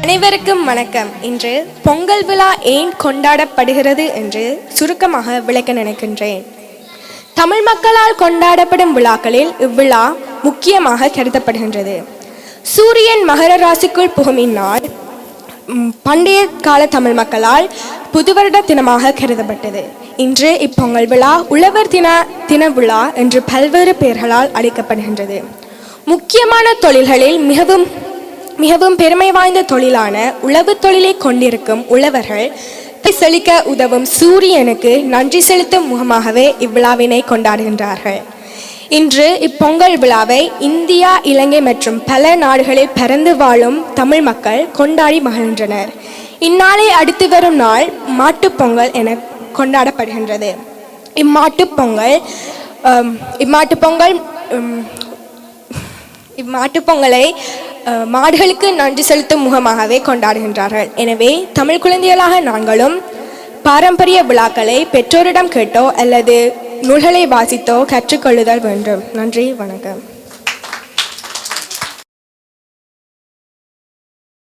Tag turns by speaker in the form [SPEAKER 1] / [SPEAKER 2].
[SPEAKER 1] அனைவருக்கும் வணக்கம். இன்று பொங்கல் விழா ஏன் கொண்டாடப்படுகிறது என்று சுருக்கமாக விளக்க நினைக்கின்றேன். தமிழ் மக்களால் கொண்டாடப்படும் விழாக்களில் இவ்விழா முக்கியமாக கருதப்படுகின்றது. சூரியன் மகர ராசிக்குள் புகும் இந்நாள் பண்டைய கால தமிழ் மக்களால் புதுவருட தினமாக கருதப்பட்டது. இன்று இப்பொங்கல் விழா உழவர் தின விழா என்று பல்வேறு பெயர்களால் அழைக்கப்படுகின்றது. முக்கியமான தொழில்களில் மிகவும் பெருமை வாய்ந்த தொழிலான உழவு தொழிலை கொண்டிருக்கும் உழவர்கள் செழிக்க உதவும் சூரியனுக்கு நன்றி செலுத்தும் முகமாகவே இவ்விழாவினை கொண்டாடுகின்றார்கள். இன்று இப்பொங்கல் விழாவை இந்தியா, இலங்கை மற்றும் பல நாடுகளில் பரந்து வாழும் தமிழ் மக்கள் கொண்டாடி மகிழ்கின்றனர். இந்நாளை அடுத்து வரும் நாள் மாட்டுப்பொங்கல் என கொண்டாடப்படுகின்றது. இம்மாட்டுப்பொங்கலை மாடுகளுக்கு நன்றி செலுத்தும் முகமாகவே கொண்டாடுகின்றார்கள். எனவே தமிழ் குழந்தைகளாக நாங்களும் பாரம்பரிய விழாக்களை பெற்றோரிடம் கேட்டோ அல்லது நூல்களை வாசித்தோ கற்றுக்கொள்ளுதல் வேண்டும். நன்றி, வணக்கம்.